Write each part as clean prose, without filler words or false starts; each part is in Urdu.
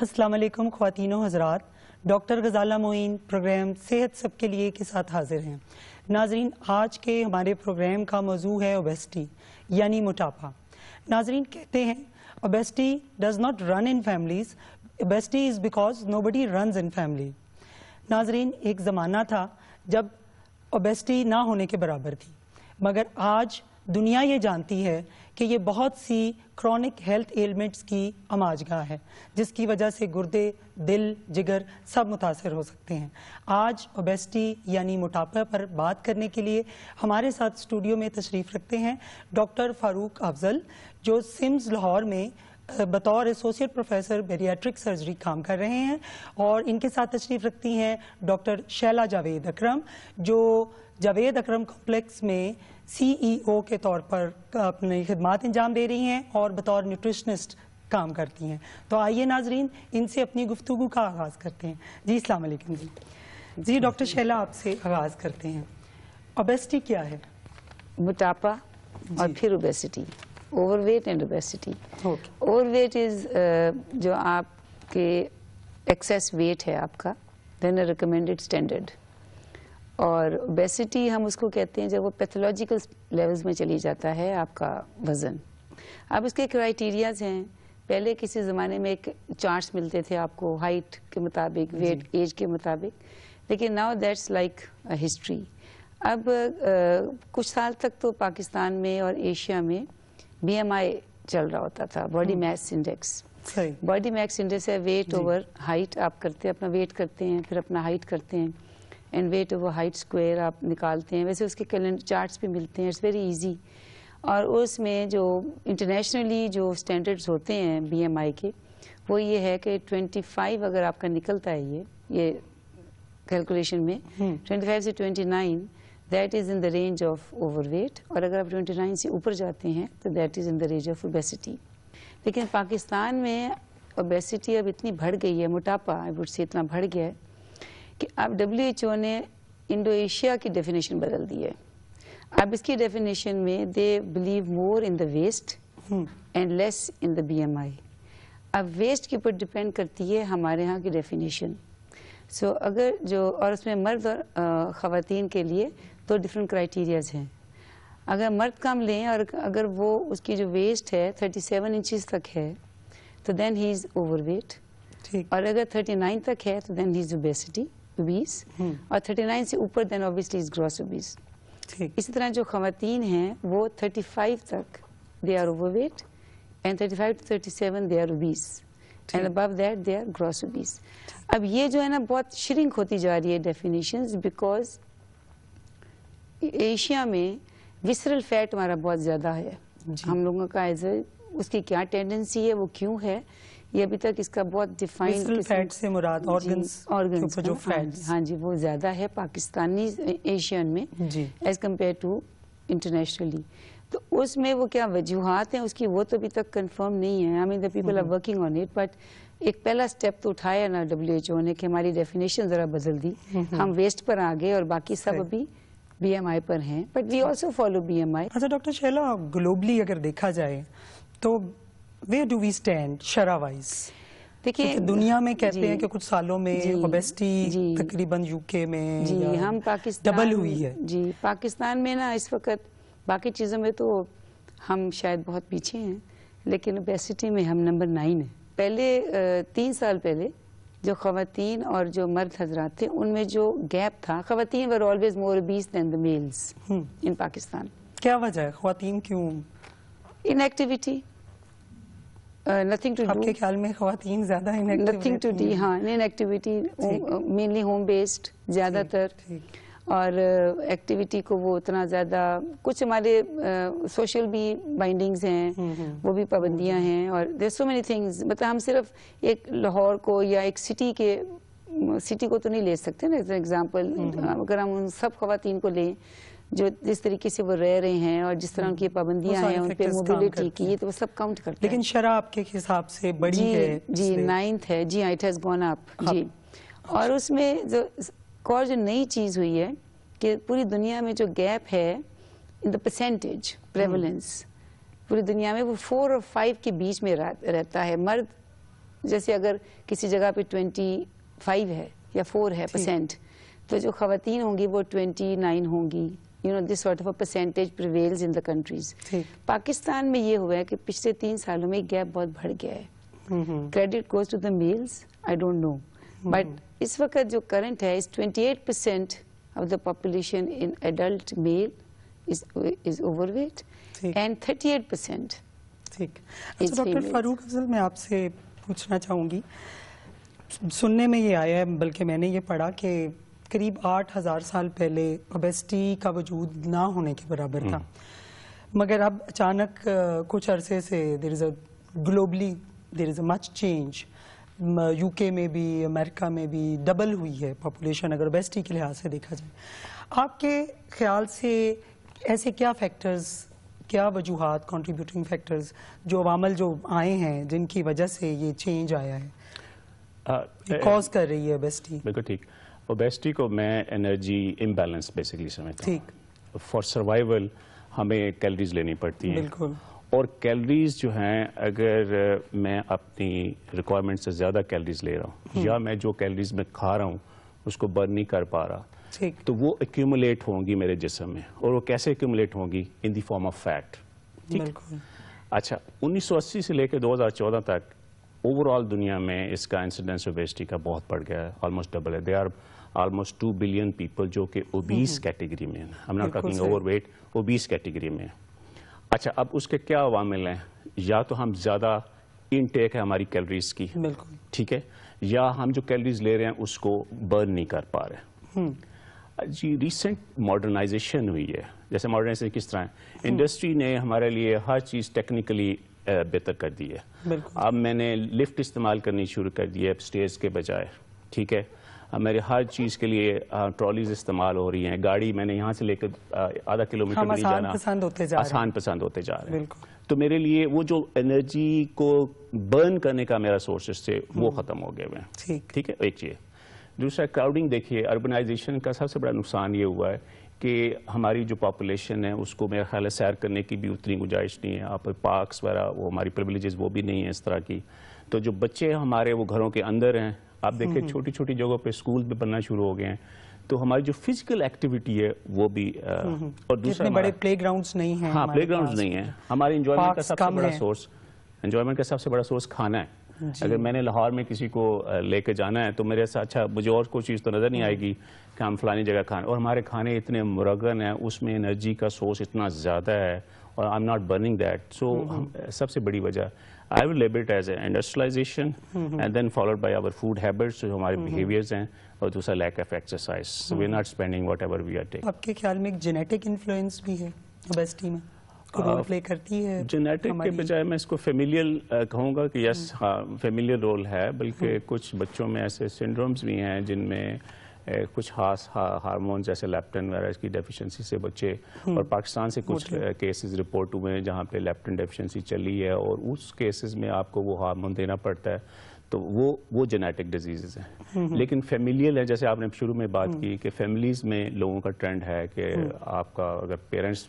السلام علیکم خواتین و حضرات، ڈاکٹر غزالہ معین پروگرام صحت سب کے لیے کے ساتھ حاضر ہیں۔ ناظرین، آج کے ہمارے پروگرام کا موضوع ہے اوبیسٹی یعنی موٹاپا۔ ناظرین، کہتے ہیں obesity does not run in families, obesity is because nobody runs in family. ناظرین، ایک زمانہ تھا جب اوبیسٹی نہ ہونے کے برابر تھی، مگر آج دنیا یہ جانتی ہے کہ یہ بہت سی کرونک ہیلتھ ایلمنٹس کی آماج گاہ ہے، جس کی وجہ سے گردے، دل، جگر سب متاثر ہو سکتے ہیں۔ آج اوبیسٹی یعنی موٹاپا پر بات کرنے کے لیے ہمارے ساتھ اسٹوڈیو میں تشریف رکھتے ہیں ڈاکٹر فاروق افضل، جو سمز لاہور میں بطور ایسوسیٹ پروفیسر بیریاٹرک سرجری کام کر رہے ہیں، اور ان کے ساتھ تشریف رکھتی ہیں ڈاکٹر شیلا جاوید اکرم، جو جاوید اکرم کمپلیکس میں CEO کے طور پر اپنی خدمات انجام دے رہی ہیں اور بطور نیوٹریشنسٹ کام کرتی ہیں۔ تو آئیے ناظرین، ان سے اپنی گفتگو کا آغاز کرتے ہیں۔ جی السلام علیکم۔ جی ڈاکٹر شیلا، آپ سے آغاز کرتے ہیں۔ اوبیسٹی کیا ہے؟ موٹاپا اور پھر obesity, overweight and obesity. Overweight is جو آپ کے ایکسیس ویٹ ہے آپ کا، دین اے ریکمینڈڈ اسٹینڈرڈ، اور اوبیسٹی ہم اس کو کہتے ہیں جب وہ پیتھولوجیکل لیولز میں چلی جاتا ہے آپ کا وزن۔ اب اس کے کرائیٹیریاز ہیں، پہلے کسی زمانے میں ایک چارٹس ملتے تھے آپ کو ہائٹ کے مطابق، ویٹ، ایج کے مطابق، لیکن ناؤ دیٹس لائک ہسٹری۔ اب کچھ سال تک تو پاکستان میں اور ایشیا میں BMI چل رہا ہوتا تھا، body mass index. Body mass index ہے ویٹ اوور ہائٹ، آپ کرتے ہیں اپنا ویٹ کرتے ہیں، پھر اپنا ہائٹ کرتے ہیں، and weight over height square آپ نکالتے ہیں۔ ویسے اس کے کیلنڈر چارٹس بھی ملتے ہیں، اٹس ویری ایزی۔ اور اس میں جو انٹرنیشنلی جو اسٹینڈرڈز ہوتے ہیں BMI کے، وہ یہ ہے کہ 25 اگر آپ کا نکلتا ہے یہ کیلکولیشن میں 25 سے 29 that is in the range of over weight, اور اگر آپ 29 سے اوپر جاتے ہیں تو that is in the range of obesity. لیکن پاکستان میں اوبیسٹی اب اتنی بڑھ گئی ہے، موٹاپا سے اتنا بڑھ گیا ہے کہ اب WHO نے انڈو ایشیا کی ڈیفینیشن بدل دی ہے۔ اب اس کی ڈیفینیشن میں they believe more in the waist and less in the BMI۔ اب ویسٹ کے اوپر ڈپینڈ کرتی ہے ہمارے ہاں کی ڈیفینیشن۔ سو اگر اور اس میں مرد اور خواتین کے لیے دو ڈفرینٹ کرائیٹیریاز ہیں۔ اگر مرد کم لیں اور اگر وہ اس کی جو ویسٹ ہے 37 انچز تک ہے تو دین ہی از اوور ویٹ، اور اگر 39 تک ہے تو دین ہی از اوبیسٹی، اوبیس، اور 39 سے اوپر then obesely is gross obese. اسی طرح جو خواتین ہیں وہ 35 تک they are overweight, and 35 to 37 they are obese, and above that they are gross obese. اب یہ جو ہے نا بہت شرنک ہوتی جا رہی ہے ڈیفینیشنز، بیکاز ایشیا میں وسرل فیٹ ہمارا بہت زیادہ ہے ہم لوگوں کا، اس کی کیا ٹینڈنسی ہے، وہ کیوں ہے، یہ ابھی تک اس کا بہت ڈیفائنڈ فیٹ سے مراد آرگنز جو فیٹس، ہاں جی، وہ زیادہ ہے پاکستانی ایشین میں ایز کمپیئر ٹو انٹرنیشنلی۔ تو اس میں وہ کیا وجوہات ہیں اس کی، وہ تو ابھی تک کنفرم نہیں ہے۔ I mean the people are working on it, but ایک پہلا اسٹیپ تو اٹھایا نا WHO نے کہ ہماری ڈیفینیشن ذرا بدل دی، ہم ویسٹ پر آ گئے اور باقی سب ابھی BMI پر ہیں، but we also follow BMI۔ اچھا ڈاکٹر شیلا، گلوبلی اگر دیکھا جائے تو where do we stand شرح وائز؟ دیکھیے دنیا میں کہتے ہیں کہ کچھ سالوں میں اوبیسٹی تقریباً UK میں ہم پاکستان ڈبل ہوئی ہے۔ جی پاکستان میں نا اس وقت باقی چیزوں میں تو ہم شاید بہت پیچھے ہیں، لیکن اوبیسٹی میں ہم نمبر 9 ہیں۔ پہلے 3 سال پہلے جو خواتین اور جو مرد حضرات تھے ان میں جو گیپ تھا، خواتین were always more obese than the males in Pakistan. کیا وجہ ہے؟ خواتین کیوں؟ inactivity، nothing to do۔ آپ کے خیال میں خواتین زیادہ nothing to do، ہاں inactivity، mainly home based زیادہ تر، اور ایکٹیویٹی کو وہ اتنا زیادہ، کچھ ہمارے سوشل بھی بائنڈنگز ہیں، وہ بھی پابندیاں ہیں، اور there so many things۔ مطلب ہم صرف ایک لاہور کو یا ایک سٹی کو تو نہیں لے سکتے نا ایز این ایگزامپل۔ اگر ہم ان سب خواتین کو لیں جو جس طریقے سے وہ رہ رہے ہیں اور جس طرح ان کی پابندیاں ہیں ان پہ موبلٹی کی، تو وہ سب کاؤنٹ کرتے ہیں۔ لیکن شرح آپ کے حساب سے بڑی ہے؟ جی 9th ہے جی، it has gone up جی۔ اور اس میں جو اور جو نئی چیز ہوئی ہے کہ پوری دنیا میں جو گیپ ہے ان دا پرسنٹیج پریولنس، پوری دنیا میں وہ 4 اور 5 کے بیچ میں رہتا ہے۔ مرد جیسے اگر کسی جگہ پہ 25 ہے یا 4 ہے %، تو جو خواتین ہوں گی وہ 29 ہوں گی. this sort of a percentage prevails in the countries. Pakistan میں یہ ہوا ہے کہ پچھلے 3 سالوں میں گیپ بہت بڑھ گیا ہے. Credit goes to the males, I don't know. But اس وقت جو current ہے is 28% of the population in adult male is overweight and 38%. ٹھیک. اچھا ڈاکٹر فاروق افضل، میں آپ سے پوچھنا چاہوں گی، سننے میں یہ آیا ہے، بلکہ میں نے یہ پڑھا کہ قریب 8000 سال پہلے اوبیسٹی کا وجود نہ ہونے کے برابر تھا، مگر اب اچانک کچھ عرصے سے globally there is a much change. You کے میں بھی، امریکہ میں بھی ڈبل ہوئی ہے پاپولیشن اگر اوبیسٹی کے لحاظ سے دیکھا جائے. آپ کے خیال سے ایسے کیا فیکٹرز، کیا وجوہات، کنٹریبیوٹنگ فیکٹرز، جو عوامل جو آئے ہیں جن کی وجہ سے یہ چینج آیا ہے، کاز کر رہی ہے اوبیسٹی؟ بالکل ٹھیک. اوبیسٹی کو میں انرجی امبیلنس بیسکلی سمجھتا ہوں. فار سروائیول ہمیں کیلریز لینی پڑتی ہیں، بالکل، اور کیلریز جو ہیں اگر میں اپنی ریکوائرمنٹ سے زیادہ کیلریز لے رہا ہوں یا میں جو کیلریز میں کھا رہا ہوں اس کو برن نہیں کر پا رہا، تو وہ ایکیومولیٹ ہوں گی میرے جسم میں. اور وہ کیسے ایکیومولیٹ ہوں گی؟ ان دی فارم آف فیٹ. اچھا، 1980 سے لے کے 2014 تک اوور آل دنیا میں اس کا انسیڈنس اوبیسٹی کا بہت بڑھ گیا ہے، آلموسٹ ڈبل ہے. They are almost 2 billion people جو کہ اوبیس کیٹیگری میں ہیں. ہم not talking overweight, obese category میں. اچھا، اب اس کے کیا عوامل ہیں؟ یا تو ہم زیادہ انٹیک ہے ہماری کیلریز کی، ٹھیک ہے، یا ہم جو کیلریز لے رہے ہیں اس کو برن نہیں کر پا رہے. جی ریسنٹ ماڈرنائزیشن ہوئی ہے. جیسے ماڈرنائزیشن کس طرح ہے؟ انڈسٹری نے ہمارے لیے ہر چیز ٹیکنیکلی بہتر کر دی ہے. اب میں نے لفٹ استعمال کرنی شروع کر دی ہے اسٹیئرز کے بجائے، ٹھیک ہے. میرے ہر چیز کے لیے ٹرالیز استعمال ہو رہی ہیں. گاڑی میں نے یہاں سے لے کر آدھا کلومیٹر نہیں جانا، آسان پسند ہوتے جا رہے ہیں. تو میرے لیے وہ جو انرجی کو برن کرنے کا میرا سورسز تھے وہ ختم ہو گئے ہوئے ہیں، ٹھیک ہے. ایک چیز. دوسرا کراؤڈنگ. دیکھیے اربنائزیشن کا سب سے بڑا نقصان یہ ہوا ہے کہ ہماری جو پاپولیشن ہے اس کو میرا خیال ہے سیر کرنے کی بھی اتنی گنجائش نہیں ہے. آپ پارکس وغیرہ وہ ہماری پریویلیجز وہ بھی نہیں ہیں اس طرح کی. تو جو بچے ہمارے وہ گھروں کے اندر ہیں، آپ دیکھیں چھوٹی چھوٹی جگہوں پہ اسکول بھی بننا شروع ہو گئے ہیں. تو ہماری جو فزیکل ایکٹیویٹی ہے وہ بھی، اور دوسرا بڑے پلے گراؤنڈس نہیں ہیں. ہاں، پلے گراؤنڈز نہیں ہیں. ہماری انجوائمنٹ کا سب سے بڑا سورس کھانا ہے. اگر میں نے لاہور میں کسی کو لے کے جانا ہے تو میرے سے اچھا مجھے اور کوئی چیز تو نظر نہیں آئے گی کہ ہم فلانی جگہ کھانا. اور ہمارے کھانے اتنے مرغن ہیں، اس میں انرجی کا سورس اتنا زیادہ ہے، اور I am not burning that. So سب سے بڑی وجہ I will label it as industrialization and then followed by our food habits, جو ہمارے behaviors ہیں، اور دوسرا lack of exercise. So we are not spending whatever we are taking. آپ کے خیال میں ایک جینیٹک انفلوئنس بھی ہے اوبیسٹی میں، رول پلے کرتی ہے؟ جینیٹک کے بجائے میں اس کو فیملیل کہوں گا کہ یس، ہاں فیملیل رول ہے. بلکہ کچھ بچوں میں ایسے سنڈرومز بھی ہیں جن میں کچھ خاص ہارمونز جیسے لیپٹن وغیرہ کی ڈیفیشنسی سے بچے، اور پاکستان سے کچھ کیسز رپورٹ ہوئے ہیں جہاں پہ لیپٹن ڈیفیشنسی چلی ہے، اور اس کیسز میں آپ کو وہ ہارمون دینا پڑتا ہے. تو وہ جینیٹک ڈیزیزز ہیں. لیکن فیملیل ہے، جیسے آپ نے شروع میں بات کی کہ فیملیز میں لوگوں کا ٹرینڈ ہے کہ آپ کا اگر پیرنٹس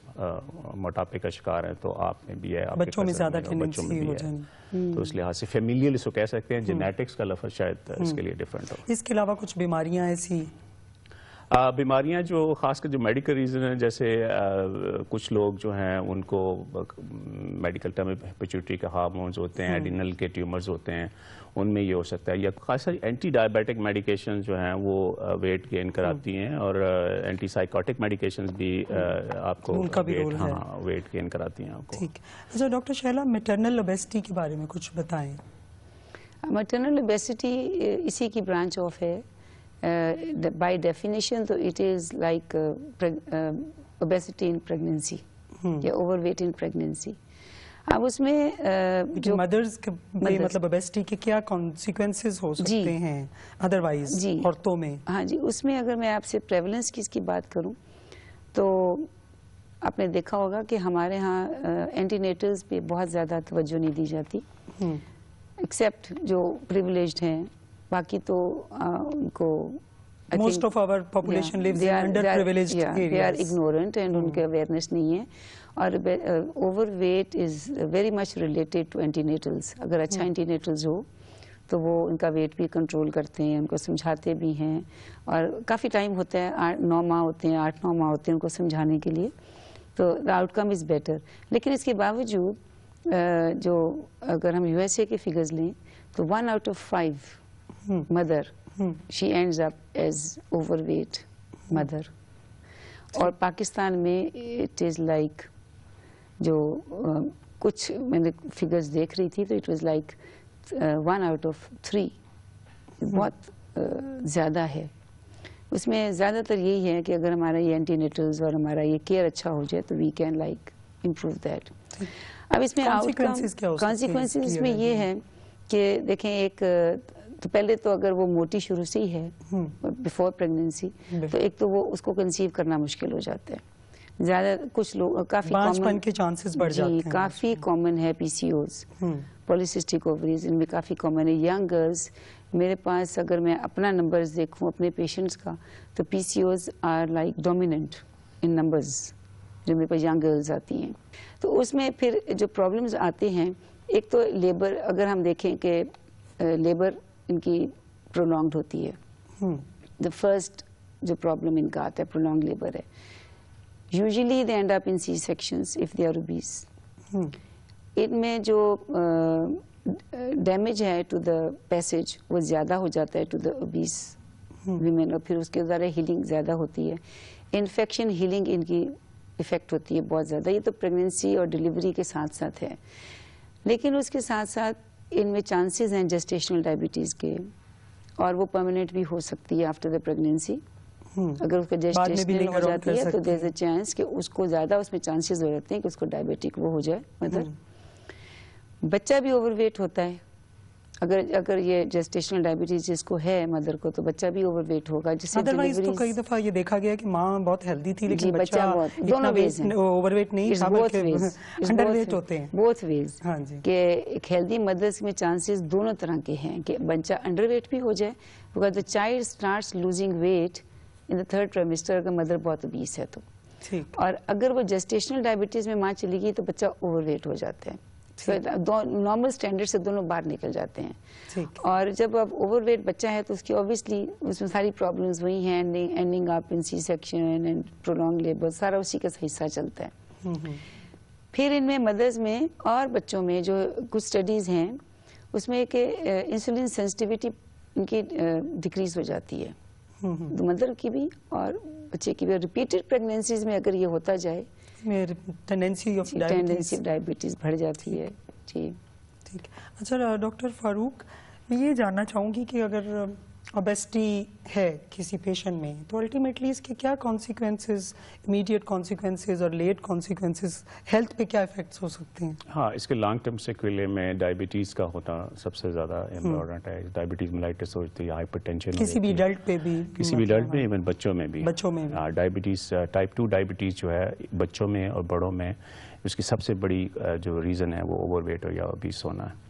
موٹاپے کا شکار ہیں تو آپ میں بھی ہے، بچوں میں زیادہ بچوں میں بھی ہے. تو اس لحاظ سے فیملیل اس کو کہہ سکتے ہیں. جینیٹکس کا لفظ شاید اس کے لیے ڈفرینٹ ہو. اس کے علاوہ کچھ بیماریاں ایسی بیماریاں جو خاص کر جو میڈیکل ریزن ہیں، جیسے کچھ لوگ جو ہیں ان کو میڈیکل ٹرم میں پیچوٹری کے ہارمونز ہوتے ہیں، ایڈینل کے ٹیومرز ہوتے ہیں، ان میں یہ ہو سکتا ہے. یا خاص ساری اینٹی ڈائبیٹک میڈیکیشن جو ہیں وہ ویٹ گین کراتی ہیں، اور اینٹی سائیکوٹک میڈیکیشنز بھی آپ کو ویٹ گین کراتی ہیں آپ کو. ٹھیک. اچھا ڈاکٹر شہلا، میٹرنل اوبیسٹی کے بارے میں کچھ بتائیں. میٹرنل اوبیسٹی اسی کی برانچ آف ہے. By definition, so it is like obesity in pregnancy, یا overweight in pregnancy. اب اس میں جو مدرز کے مطلب اوبیسٹی کے کیا کانسیکوینسز ہو سکتے ہیں ادروائز عورتوں میں؟ ہاں جی، اس میں اگر میں آپ سے پریولنس کی اس کی بات کروں تو آپ نے دیکھا ہوگا کہ ہمارے ہاں اینٹی نیٹلز پہ بہت زیادہ توجہ نہیں دی جاتی، ایکسیپٹ جو پریویلیجڈ ہیں. باقی تو ان کو most of our population lives in underprivileged areas. They are ignorant and ان کے awareness نہیں ہے. اور overweight is very much related to antenatals. اگر اچھا antenatals ہو تو وہ ان کا ویٹ بھی کنٹرول کرتے ہیں, ان کو سمجھاتے بھی ہیں, اور کافی ٹائم ہوتا ہے, 9 ماہ ہوتے ہیں, 8-9 ماہ ہوتے ہیں ان کو سمجھانے کے لیے, تو the out come is better. لیکن اس کے باوجود جو اگر ہم USA کے فگرز لیں تو 1 out of 5 mother she ends up as over weight mother. اور پاکستان میں اٹ از لائک, جو کچھ میں نے فگرز دیکھ رہی تھی تو it was like 1 out of 3, بہت زیادہ ہے. اس میں زیادہ تر یہی ہے کہ اگر ہمارا یہ اینٹی نیٹلز اور ہمارا یہ کیئر اچھا ہو جائے تو we can like improve that. اب اس میں کانسیکوینسز اس میں یہ ہے کہ دیکھیں, ایک تو پہلے تو اگر وہ موٹی شروع سے ہی ہے بیفور پریگنینسی تو ایک تو وہ اس کو کنسیو کرنا مشکل ہو جاتا ہے. زیادہ کچھ لوگ کافی کامن کے چانسز بڑھ جاتے ہیں, کافی کامن ہے PCOs, پولیسسٹک اووریز, ان میں کافی کامن ہے. ینگ گرلز میرے پاس اگر میں اپنا نمبرز دیکھوں اپنے پیشنٹس کا تو PCOs are like dominant in numbers جو میرے پاس ینگ گرلز آتی ہیں. تو اس میں پھر جو پرابلمز آتے ہیں, ایک تو لیبر, اگر ہم دیکھیں کہ لیبر ان کی پرولونگڈ ہوتی ہے, دا فرسٹ جو پرابلم ان کا آتا ہے پرولونگ لیبر ہے. Usually they end up in C-sections if they are obese. ان میں جو ڈیمیج ہے ٹو دا پیسج وہ زیادہ ہو جاتا ہے ٹو دا obese women, اور پھر اس کے ذرا ہیلنگ زیادہ ہوتی ہے. انفیکشن ہیلنگ ان کی افیکٹ ہوتی ہے بہت زیادہ. یہ تو پریگنینسی اور ڈیلیوری کے ساتھ ساتھ ہے, لیکن اس کے ساتھ ساتھ ان میں چانسز ہیں جسٹیشنل ڈائبٹیز کے, اور وہ پرماننٹ بھی ہو سکتی ہے آفٹر دا پریگنینسی. اگر اس کا جسٹیشنل ہو جاتی ہے تو دیر از اے چانس کہ اس کو زیادہ اس میں چانسز ہو جاتے ہیں کہ اس کو ڈائبیٹک وہ ہو جائے مدر. بچہ بھی اوور ویٹ ہوتا ہے, اگر یہ جسٹیشنل ڈائبٹیز جس کو ہے مدر کو تو بچہ بھی اوور ویٹ ہوگا. جس سے ادروائز تو کئی دفعہ یہ دیکھا گیا کہ ماں بہت ہیلدی تھی لیکن بچہ دونوں ویز ہیں, اوور ویٹ نہیں تھا بلکہ انڈر ویٹ ہوتے ہیں. بوتھ ویز کہ ایک ہیلدی مدرس میں چانسز دونوں طرح کے ہیں کہ بچہ انڈر ویٹ بھی ہو جائے, because the child starts losing weight in the 3rd trimester اگر مدر بہت obese ہے تو. اور اگر وہ جسٹیشنل ڈائبٹیز میں ماں چلی گئی تو بچہ اوور ویٹ ہو جاتا ہے. نارمل اسٹینڈرڈ سے دونوں باہر نکل جاتے ہیں. اور جب اب اوور ویٹ بچہ ہے تو اس کی اوبیسلی اس میں ساری پرابلمز وہی ہیں, ending up in C-section and prolong labour, سارا اسی کا حصہ چلتا ہے. پھر ان میں مدرز میں اور بچوں میں جو کچھ اسٹڈیز ہیں اس میں کہ انسولین سینسٹیوٹی ان کی ڈکریز ہو جاتی ہے, مدر کی بھی اور بچے کی بھی. ریپیٹڈ پریگنینسیز میں اگر یہ ہوتا جائے ٹینڈنسی آف ڈائبٹیز بڑھ جاتی ہے. جی ٹھیک. اچھا ڈاکٹر فاروق, میں یہ جاننا چاہوں گی کہ اگر اوبیسٹی ہے کسی پیشنٹ میں تو الٹیمیٹلی اس کے کیا کانسیکوینسز, امیڈیٹ کانسیکوینسز اور لیٹ کانسیکوینسز, ہیلتھ پہ کیا افیکٹس ہو سکتے ہیں؟ ہاں, اس کے لانگ ٹرم سیکویلے میں ڈائبٹیز کا ہونا سب سے زیادہ امپورٹنٹ ہے. ڈائبٹیز ملائٹس ہوتی ہے, ہائپر ٹینشن کسی بھی ایڈلٹ پہ بھی, کسی بھی ایڈلٹ میں, ایون بچوں میں بھی. ڈائبٹیز ٹائپ 2 ڈائبٹیز جو ہے بچوں میں اور بڑوں میں, اس کی سب سے بڑی جو ریزن ہے وہ اوور ویٹ یا اوبیس ہونا ہے.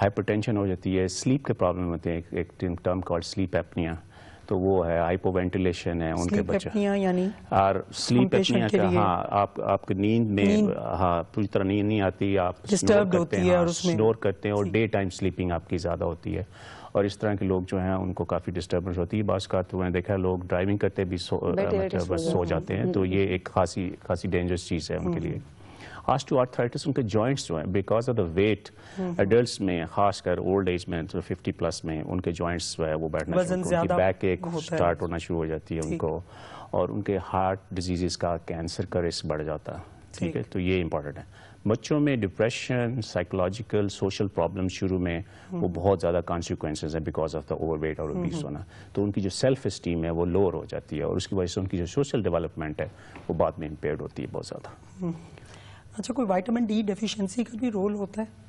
ہائپر ٹینشن ہو جاتی ہے, سلیپ کے پرابلم ہوتے ہیں, ایک ٹرم کالڈ سلیپ ایپنیا, تو وہ ہے ہائپو وینٹیلیشن ہے ان کے بچے. اور سلیپ ایپنیا کا, ہاں آپ کی نیند میں ہاں پوری طرح نیند نہیں آتی, آپ سنور کرتے ہیں اور ڈے ٹائم سلیپنگ آپ کی زیادہ ہوتی ہے, اور اس طرح کے لوگ جو ہیں ان کو کافی ڈسٹربنس ہوتی ہے. بعض کا تو میں نے دیکھا لوگ ڈرائیونگ کرتے بھی بس سو جاتے ہیں, تو یہ ایک خاصی ڈینجرس چیز ہے ان کے لیے. آسٹو آرتھرائٹس ان کے جوائنٹس جو ہیں because of the weight, adults میں خاص کر اولڈ ایج میں 50+ میں ان کے جوائنٹس جو ہے وہ بیٹھنا شروع, ان کی بیک ایک اسٹارٹ ہونا شروع ہو جاتی ہے ان کو, اور ان کے ہارٹ ڈیزیزز کا, کینسر کا رسک بڑھ جاتا ہے. ٹھیک ہے, تو یہ امپورٹنٹ ہے. بچوں میں ڈپریشن, سائیکولوجیکل, سوشل پرابلم شروع میں وہ بہت زیادہ کانسیکوینسز ہیں because of the over weight اور اوبیس ہونا. تو ان کی جو سیلف اسٹیم ہے وہ لوور ہو جاتی ہے, اور اس کی وجہ سے ان کی جو سوشل ڈیولپمنٹ ہے وہ بعد میں امپیئرڈ ہوتی ہے بہت زیادہ. اچھا, کوئی وائٹامن ڈی ڈیفیشنسی کا بھی رول ہوتا ہے؟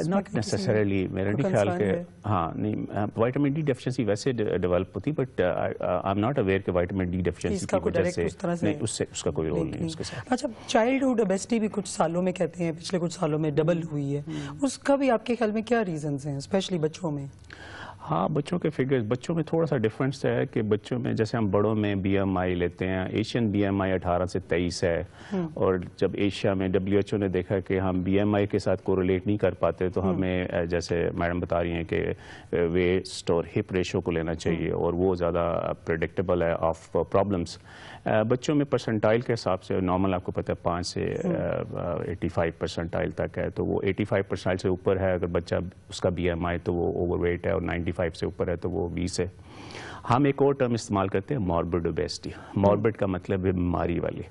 ناٹ نیسسریلی, میرا نہیں خیال کہ ہاں نہیں, وائٹامن ڈی ڈیفیشنسی ویسے ڈیولپ ہوتی, but I am not aware کہ وائٹامن ڈی ڈیفیشنسی کی وجہ سے نہیں, اس کا کوئی رول نہیں اس کے ساتھ. اچھا, چائلڈ ہوڈ اوبیسٹی بھی کچھ سالوں میں کہتے ہیں پچھلے کچھ سالوں میں ڈبل ہوئی ہے, اس کا بھی آپ کے خیال میں کیا ریزنز ہیں اسپیشلی بچوں میں؟ ہاں بچوں کے فگرز بچوں میں تھوڑا سا ڈفرینس ہے کہ بچوں میں جیسے ہم بڑوں میں بی ایم آئی لیتے ہیں, ایشین بی ایم آئی 18 سے 23 ہے, اور جب ایشیا میں WHO نے دیکھا کہ ہم بی ایم آئی کے ساتھ کوریلیٹ نہیں کر پاتے تو ہمیں جیسے میڈم بتا رہی ہیں کہ ویسٹ اور ہپ ریشو کو لینا چاہیے, اور وہ زیادہ پریڈکٹیبل ہے آف پرابلمس. بچوں میں پرسنٹائل کے حساب سے نارمل آپ کو پتہ ہے 5 سے 85 پرسنٹائل تک ہے, تو وہ 85 پرسنٹائل سے اوپر ہے اگر بچہ اس کا بی ایم آئی تو وہ اوور ویٹ ہے, اور 95 سے اوپر ہے تو وہ 20 ہے. ہم ایک اور ٹرم استعمال کرتے ہیں ماربڈ اوبیسٹی. ماربڈ کا مطلب ہے بیماری والی.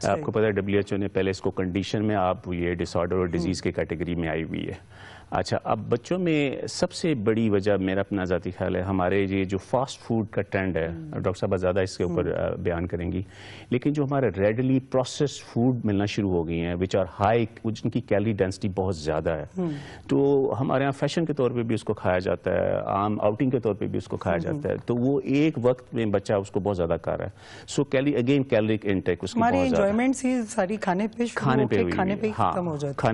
آپ کو پتہ ہے WHO نے پہلے اس کو کنڈیشن میں آپ یہ ڈس آرڈر اور ڈیزیز کی کیٹیگری میں آئی ہوئی ہے. اچھا, اب بچوں میں سب سے بڑی وجہ میرا اپنا ذاتی خیال ہے ہمارے یہ جو فاسٹ فوڈ کا ٹرینڈ ہے, ڈاکٹر صاحبہ زیادہ اس کے اوپر بیان کریں گی, لیکن جو ہمارے ریڈلی پروسیسڈ فوڈ ملنا شروع ہو گئی ہیں وچ آر ہائی, جن کی کیلری ڈینسٹی بہت زیادہ ہے, تو ہمارے یہاں فیشن کے طور پہ بھی اس کو کھایا جاتا ہے, عام آؤٹنگ کے طور پہ بھی اس کو کھایا جاتا ہے, تو وہ ایک وقت میں بچہ اس کو بہت زیادہ کھا رہا ہے. سو کیلریک انٹیک اس کی بہت زیادہ, ہماری انجوائمنٹ سی ساری کھانے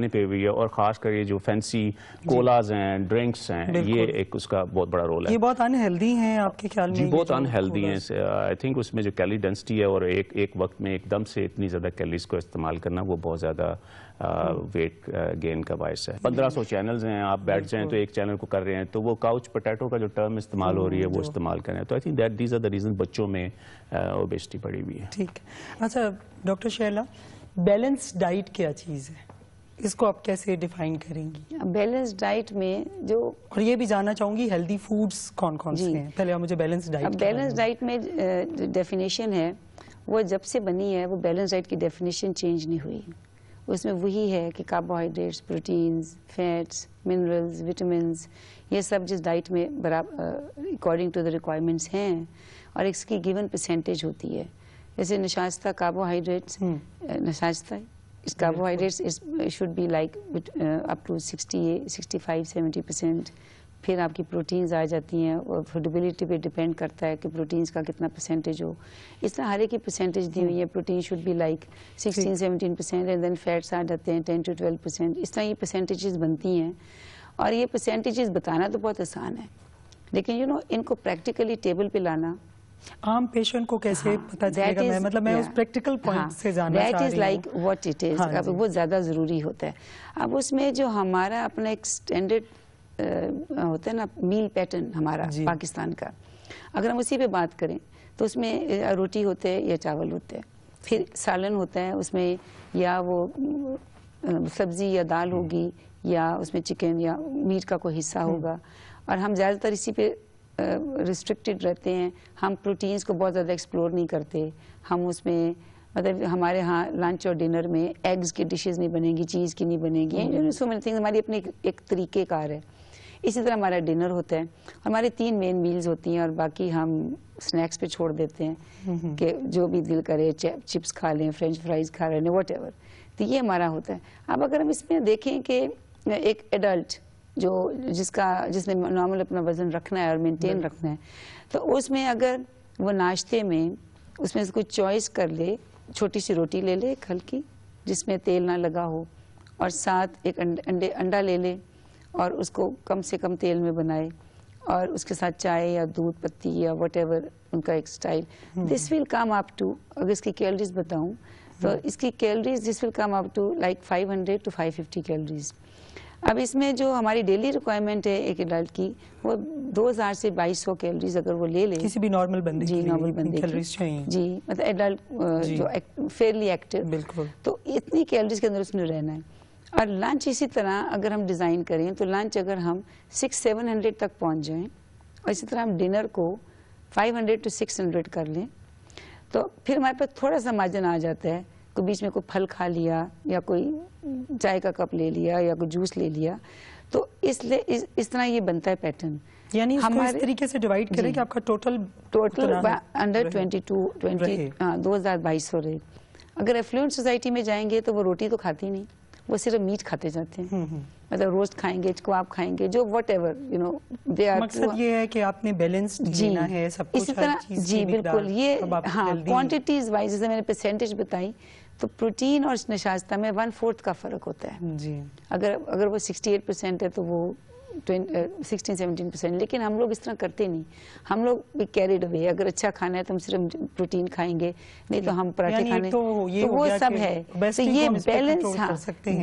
پہ ہوئی ہے, اور خاص کر یہ جو فینسی کولاز ہیں, ڈرنکس ہیں, یہ ایک اس کا بہت بڑا رول ہے. یہ بہت انہیلدی ہیں آپ کے خیال میں؟ جی بہت انہیلدی ہیں. آئی تھنک اس میں جو کیلری ڈینسٹی ہے اور ایک وقت میں ایک دم سے اتنی زیادہ کیلریز کو استعمال کرنا, وہ بہت زیادہ ویٹ گین کا باعث ہے. 1500 چینلز ہیں, آپ بیٹھ جائیں تو ایک چینل کو کر رہے ہیں, تو وہ کاؤچ پوٹیٹو کا جو ٹرم استعمال ہو رہی ہے وہ استعمال کریں. تو I think that these are the reason بچوں میں اوبیسٹی بڑھی ہوئی ہے. ٹھیک ہے. اچھا ڈاکٹر شیلا, بیلنس ڈائٹ کیا چیز ہے, اس کو آپ کیسے ڈیفائن کریں گی؟ بیلنس ڈائٹ میں جو, اور یہ بھی جاننا چاہوں گی ہیلدی فوڈز کون کون سے ہیں, پہلے آپ مجھے بیلنس ڈائٹ. بیلنس ڈائٹ میں ڈیفینیشن ہے وہ جب سے بنی ہے, وہ بیلنس ڈائٹ کی ڈیفینیشن چینج نہیں ہوئی. اس میں وہی ہے کہ carbohydrates, proteins, fats, minerals, vitamins, یہ سب جس ڈائٹ میں اکارڈنگ ٹو دا ریکوائرمنٹس ہیں, اور اس کی گیون پرسنٹیج ہوتی ہے. جیسے نشاستہ carbohydrates, نشاستہ carbohydrates should be like up to 65-70%. پھر آپ کی پروٹینز آ جاتی ہیں, اور افورڈیبلٹی پہ ڈیپینڈ کرتا ہے کہ پروٹینز کا کتنا پرسنٹیج ہو. اس طرح ہر ایک کی پرسنٹیج دی ہوئی ہے. Protein should be like 16-17%, and then fats آ جاتے ہیں 10-12%. اس طرح یہ پرسنٹیجز بنتی ہیں, اور یہ پرسنٹیجز بتانا تو بہت آسان ہے, لیکن ان کو پریکٹیکلی ٹیبل پہ لانا عام پیشنٹ کو کیسے پتہ چلے گا؟ مطلب میں اس پریکٹیکل پوائنٹ سے جاننا چاہ رہی ہوں. That is like what it is, بہت زیادہ ضروری ہوتا ہے. اب اس میں جو ہمارا اپنا ایک اسٹینڈرڈ ہوتا ہے نا, میل پیٹرن ہمارا پاکستان کا, اگر ہم اسی پہ بات کریں تو اس میں روٹی ہوتے ہیں یا چاول ہوتے ہیں, پھر سالن ہوتا ہے, اس میں یا وہ سبزی یا دال ہوگی, یا اس میں چکن یا میٹ کا کوئی حصہ ہوگا, اور ہم زیادہ تر اسی پہ ریسٹرکٹڈ رہتے ہیں. ہم پروٹینز کو بہت زیادہ ایکسپلور نہیں کرتے. ہم اس میں مطلب ہمارے ہاں لنچ اور ڈنر میں ایگز کی ڈشز نہیں بنے گی, چیز کی نہیں بنے گی, سو مینی تھنگز, ہماری اپنی ایک طریقہ کار ہے. اسی طرح ہمارا ڈنر ہوتا ہے, ہمارے 3 مین میلز ہوتی ہیں, اور باقی ہم سنیکس پہ چھوڑ دیتے ہیں کہ جو بھی دل کرے, چپس کھا لیں, فرینچ فرائز کھا رہے ہیں, واٹ ایور. تو یہ ہمارا ہوتا ہے. اب اگر ہم اس میں دیکھیں کہ ایک ایڈلٹ جس نے نارمل اپنا وزن رکھنا ہے اور مینٹین رکھنا ہے, تو اس میں اگر وہ ناشتے میں اس میں سے کوئی چوائس کر لے, چھوٹی سی روٹی لے لے ایک ہلکی جس میں تیل نہ لگا ہو, اور ساتھ ایک انڈا لے لے اور اس کو کم سے کم تیل میں بنائے, اور اس کے ساتھ چائے یا دودھ پتی یا وٹ ایور ان کا ایک style, this will come up to, اگر اس کی کیلریز بتاؤں تو اس کی calories this will come up to like 500 to 550 calories. اب اس میں جو ہماری ڈیلی ریکوائرمنٹ ہے ایک ایڈلٹ کی, وہ 2000 سے 2200 کیلریز اگر وہ لے لے کسی بھی نارمل بندے, جی نارمل بندے کی, جی مطلب ایڈلٹ جو فیئرلی ایکٹیو, بالکل, تو اتنی کیلریز کے اندر اس نے رہنا ہے. اور لنچ اسی طرح اگر ہم ڈیزائن کریں تو لنچ اگر ہم 600-700 تک پہنچ جائیں, اور اسی طرح ہم ڈنر کو 500 to 600 کر لیں, تو پھر ہمارے پاس تھوڑا سا مارجن آ جاتا ہے. کوئی بیچ میں کوئی پھل کھا لیا, یا کوئی چائے کا کپ لے لیا, یا کوئی جوس لے لیا, تو اس طرح یہ بنتا ہے پیٹرن. یعنی ہم اس طریقے سے ڈیوائڈ کریں کہ آپ کا ٹوٹل انڈر 2200 رہے. اگر ایفلوئنٹ سوسائٹی میں جائیں گے تو وہ روٹی تو کھاتی نہیں, وہ صرف میٹ کھاتے جاتے ہیں, مطلب روسٹ کھائیں گے, کباب کھائیں گے, جو وٹ ایور مقصد یہ ہے کہ آپ نے بیلنس لینا ہے سب کچھ, اسی طرح جی بالکل. یہ ہاں کوانٹیٹیز وائز جیسے میں نے پرسنٹیج بتائی, تو پروٹین اور نشاستہ میں 1/4 کا فرق ہوتا ہے. جی اگر وہ 68% ہے تو وہ 16-17%. لیکن ہم لوگ اس طرح کرتے نہیں, ہم لوگ بھی کیریڈ اوے, اگر اچھا کھانا ہے تو ہم صرف پروٹین کھائیں گے, نہیں تو ہم پراٹھے کھانے, تو وہ سب ہے. تو یہ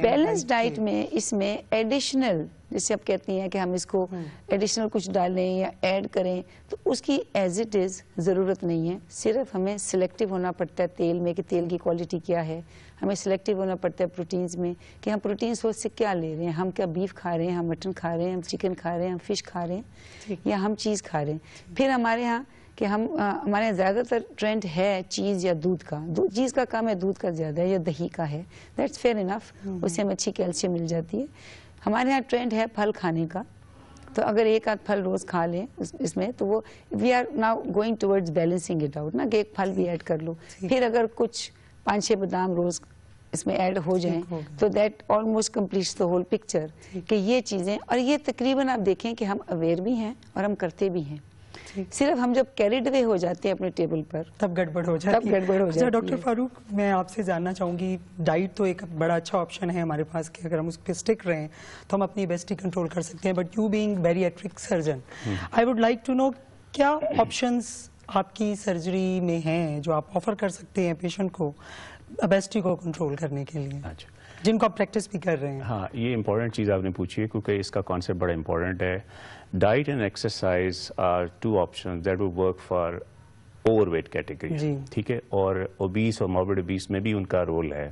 بیلنس ڈائٹ میں اس میں ایڈیشنل, جیسے آپ کہتی ہیں کہ ہم اس کو ایڈیشنل کچھ ڈالیں یا ایڈ کریں, تو اس کی ایز اٹ از ضرورت نہیں ہے. صرف ہمیں سلیکٹیو ہونا پڑتا ہے تیل میں, کہ تیل کی کوالٹی کیا ہے. ہمیں سلیکٹیو ہونا پڑتا ہے پروٹینز میں, کہ ہم پروٹین سورس سے کیا لے رہے ہیں. ہم کیا بیف کھا رہے ہیں, ہم مٹن کھا رہے ہیں, ہم چکن کھا رہے ہیں, ہم فش کھا رہے ہیں, یا ہم چیز کھا رہے ہیں. پھر ہمارے ہاں کہ ہمارے یہاں زیادہ تر ٹرینڈ ہے چیز یا دودھ کا. چیز کا کم ہے, دودھ کا زیادہ ہے, یا دہی کا ہے. دیٹس فیئر انف, اس سے ہمیں اچھی کیلشیم مل جاتی ہے. ہمارے یہاں ٹرینڈ ہے پھل کھانے کا, تو اگر ایک آدھ پھل روز کھا لیں اس میں, تو وہ we are now going towards balancing it out نا, کہ ایک پھل بھی ایڈ کر لو. پھر اگر کچھ 5-6 بادام روز اس میں ایڈ ہو جائیں, تو that almost completes the whole picture. کہ یہ چیزیں, اور یہ تقریباً آپ دیکھیں کہ ہم اویئر بھی ہیں اور ہم کرتے بھی ہیں. صرف ہم جب کیریڈ اوے ہو جاتے ہیں اپنے ٹیبل پر, تب گڑبڑ ہو جاتی ہے. اچھا ڈاکٹر فاروق, میں آپ سے جاننا چاہوں گی, ڈائٹ تو ایک بڑا اچھا آپشن ہے ہمارے پاس, کہ اگر ہم اس پہ اسٹک رہیں تو ہم اپنی اوبیسٹی کنٹرول کر سکتے ہیں. But you being bariatric surgeon, I would like to know کیا آپشنس آپ کی سرجری میں ہیں جو آپ آفر کر سکتے ہیں پیشنٹ کو اوبیسٹی کو کنٹرول کرنے کے لیے, جن کو آپ پریکٹس بھی کر رہے ہیں. ہاں, یہ امپورٹنٹ چیز آپ نے پوچھی ہے, کیونکہ اس کا کانسیپٹ بڑا امپورٹنٹ ہے. Diet and exercise are 2 options that will work for overweight category, ٹھیک ہے, اور اوبیس اور ماربڈ اوبیس میں بھی ان کا رول ہے.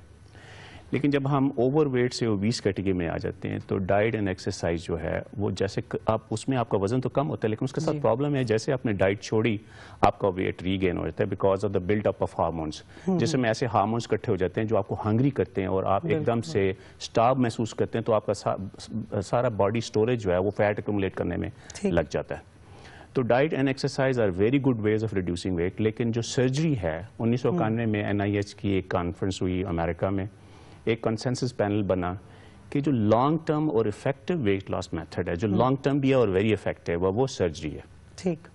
لیکن جب ہم اوور ویٹ سے اوبیس کیٹیگری میں آ جاتے ہیں تو ڈائٹ اینڈ ایکسرسائز جو ہے وہ, جیسے آپ اس میں آپ کا وزن تو کم ہوتا ہے, لیکن اس کے ساتھ پرابلم ہے, جیسے آپ نے ڈائٹ چھوڑی آپ کا ویٹ ری گین ہو جاتا ہے because of the build up of hormones. جس میں ایسے ہارمونس اکٹھے ہو جاتے ہیں جو آپ کو ہنگری کرتے ہیں, اور آپ ایک دم سے اسٹارو محسوس کرتے ہیں, تو آپ کا سارا باڈی اسٹوریج جو ہے وہ فیٹ ایکومولیٹ کرنے میں لگ جاتا ہے. تو diet and exercise are very good ways of reducing weight. لیکن جو سرجری ہے, 1991 میں NIH کی ایک کانفرنس ہوئی امریکہ میں, ایک کنسنسس پینل بنا کہ جو لانگ ٹرم اور افیکٹو ویٹ لاس میتھڈ ہے, جو لانگ ٹرم بھی ہے اور ویری افیکٹو ہے, وہ سرجری ہے. ٹھیک.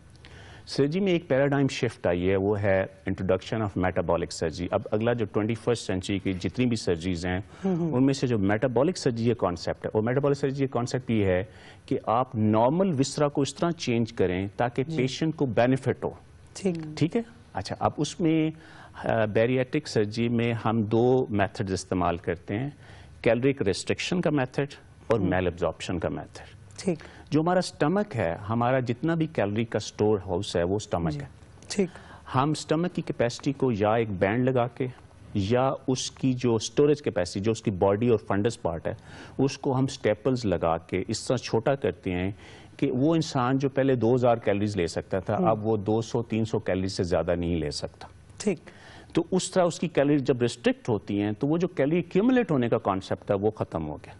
سرجری میں ایک پیراڈائم شفٹ آئی ہے, وہ ہے انٹروڈکشن آف میٹابولک سرجری. اب اگلا جو 21st سینچری کی جتنی بھی سرجریز ہیں ان میں سے جو میٹابولک سرجری کا کانسیپٹ ہے, اور میٹابولک سرجری کا کانسیپٹ یہ ہے کہ آپ نارمل وسرا کو اس طرح چینج کریں تاکہ پیشنٹ کو بینیفٹ ہو. ٹھیک ہے. اچھا, اب اس میں بیریٹرک سرجری میں ہم 2 میتھڈز استعمال کرتے ہیں, کیلوریک ریسٹرکشن کا میتھڈ اور میل ابزارپشن کا میتھڈ. ٹھیک. جو ہمارا سٹمک ہے, ہمارا جتنا بھی کیلوری کا سٹور ہاؤس ہے وہ سٹمک ہے. ٹھیک. ہم سٹمک کی کیپیسٹی کو یا ایک بینڈ لگا کے, یا اس کی جو سٹوریج کیپیسٹی, جو اس کی باڈی اور فنڈس پارٹ ہے, اس کو ہم سٹیپلز لگا کے اس طرح چھوٹا کرتے ہیں کہ وہ انسان جو پہلے 2000 کیلوریز لے سکتا تھا, اب وہ 200-300 کیلوریز سے زیادہ نہیں لے سکتا. ٹھیک. تو اس طرح اس کی کیلوری جب ریسٹرکٹ ہوتی ہیں تو وہ جو کیلوری ایکیومولیٹ ہونے کا کانسیپٹ ہے وہ ختم ہو گیا.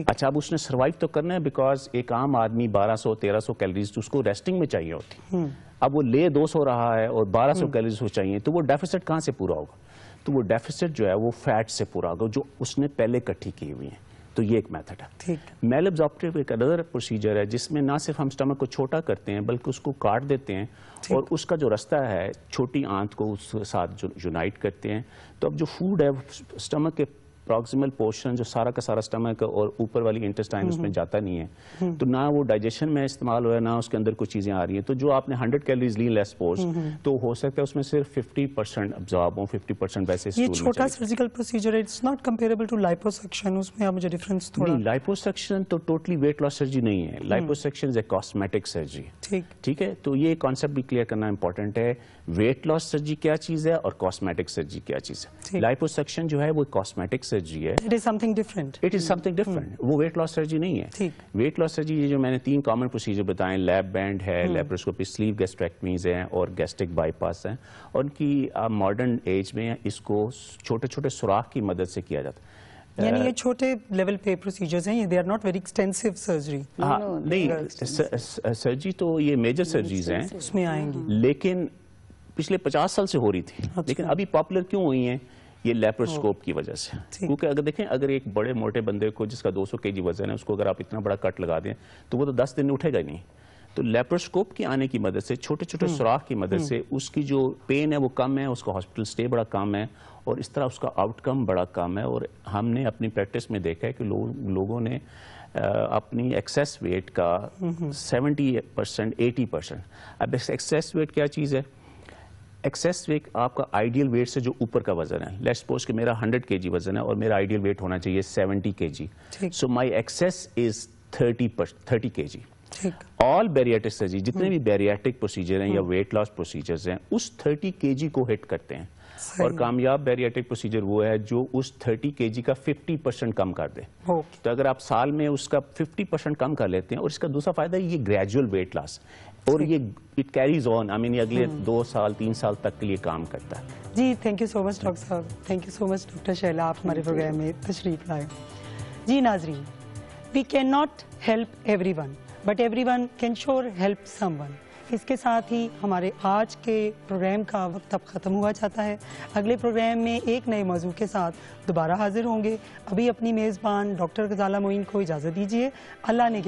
اچھا, اب اس نے سروائیو تو کرنا ہے, بیکاز ایک عام آدمی 1200-1300 کیلوریز اس کو ریسٹنگ میں چاہیے ہوتی. اب وہ لے 200 رہا ہے اور 1200 کیلوریز ہو چاہیے, تو وہ ڈیفیسٹ کہاں سے پورا ہوگا؟ تو وہ ڈیفیسٹ جو ہے وہ فیٹ سے پورا ہوگا جو اس نے پہلے اکٹھی کی ہوئی ہیں. تو یہ ایک میتھڈ ہے. میل ابزارپٹیو ایک ادر پروسیجر ہے جس میں نہ صرف ہم سٹمک کو چھوٹا کرتے ہیں بلکہ اس کو کاٹ دیتے ہیں, اور اس کا جو رستہ ہے چھوٹی آنت کو اس کے ساتھ یونائٹ کرتے ہیں. تو اب جو فوڈ ہے سٹمک کے پروکسیمل پورشن, جو سارا کا سارا سٹمک اور اوپر والی انٹسٹائن اس میں جاتا نہیں ہے, تو نہ وہ ڈائجیشن میں استعمال ہو رہا ہے, نہ اس کے اندر کچھ چیزیں آ رہی ہیں. تو جو آپ نے 100 کیلوریز لی لیس پورس, تو ہو سکتا ہے اس میں صرف 50% ابزارب ہوں, 50% ویسے. یہ چھوٹا سرجیکل پروسیجر ہے, اٹس ناٹ کمپیریبل ٹو لائپوسیکشن. اس میں آپ مجھے ڈفرنس تھوڑا. نہیں, لائپوسیکشن تو ٹوٹلی ویٹ لاس سرجری نہیں ہے. لائپوسیکشن از اے کاسمیٹک سرجری. ٹھیک ہے. تو یہ کانسیپٹ بھی کلیئر کرنا امپورٹنٹ ہے. ویٹ لاس سرجری کیا چیز ہے اور کاسمیٹک سرجری کیا چیز ہے. لائپوسیکشن جو ہے وہ کاسمیٹک سرجری ہے. It is something different. وہ ویٹ لاس سرجری نہیں ہے. ویٹ لاس سرجری جو میں نے 3 کامن پروسیجر بتائے, لیب بینڈ ہے, لیپروسکوپی, سلیو گیسٹریکٹمیز ہیں اور گیسٹرک بائی پاس ہیں, اور ان کی ماڈرن ایج میں اس کو چھوٹے چھوٹے سوراخ کی مدد سے کیا جاتا ہے. یعنی یہ چھوٹے لیول پہ پروسیجرز ہیں, they are not very extensive surgery. نہیں, سرجری تو یہ میجر سرجریز ہیں, اس میں آئیں گی, لیکن پچھلے 50 سال سے ہو رہی تھی. لیکن ابھی پاپولر کیوں ہوئی ہیں؟ یہ لیپروسکوپ کی وجہ سے. کیونکہ اگر دیکھیں, اگر ایک بڑے موٹے بندے کو جس کا 200 kg وزن ہے, اس کو اگر آپ اتنا بڑا کٹ لگا دیں تو وہ تو 10 دن میں اٹھے گا نہیں. تو لیپروسکوپ کی آنے کی مدد سے, چھوٹے چھوٹے سوراخ کی مدد سے اس کی جو پین ہے وہ کم ہے, اس کا ہاسپٹل سٹے بڑا کم ہے, اور اس طرح اس کا آؤٹ کم بڑا کم ہے. اور ہم نے اپنی پریکٹس میں دیکھا ہے کہ لوگوں نے اپنی ایکسیس ویٹ کا 70% 80%. اب ایکسیس ویٹ کیا چیز ہے؟ ایکسیس ویٹ آپ کا آئیڈیل ویٹ سے جو اوپر کا وزن ہے. لیٹس سپوز کہ میرا 100 kg وزن ہے اور میرا آئیڈیل ویٹ ہونا چاہیے 70 kg. سو مائی ایکسیس از 30 kg. آل بیریاٹک سرجری جتنے بھی بیریاٹک پروسیجر ہیں یا ویٹ لاس پروسیجرز ہیں اس 30 kg کو ہٹ کرتے ہیں. اور کامیاب بیریاٹک پروسیجر وہ ہے جو اس 30 kg کا 50% کم کر دے. تو اگر آپ سال میں اس کا 50% کم کر لیتے ہیں, اور اس کا دوسرا فائدہ یہ گریجول ویٹ لاس, اور یہ اٹ کیریز آن, آئی مین اگلے 2 سال 3 سال تک کے لیے کام کرتا ہے. جی thank you so much doctor صاحب, thank you so much doctor Sheela, آپ ہمارے پروگرام میں تشریف لائے. جی ناظرین, we can not help everyone but everyone can sure help someone. اس کے ساتھ ہی ہمارے آج کے پروگرام کا وقت اب ختم ہوا چاہتا ہے. اگلے پروگرام میں ایک نئے موضوع کے ساتھ دوبارہ حاضر ہوں گے. ابھی اپنی میزبان ڈاکٹر غزالہ معین کو اجازت دیجیے. اللہ نے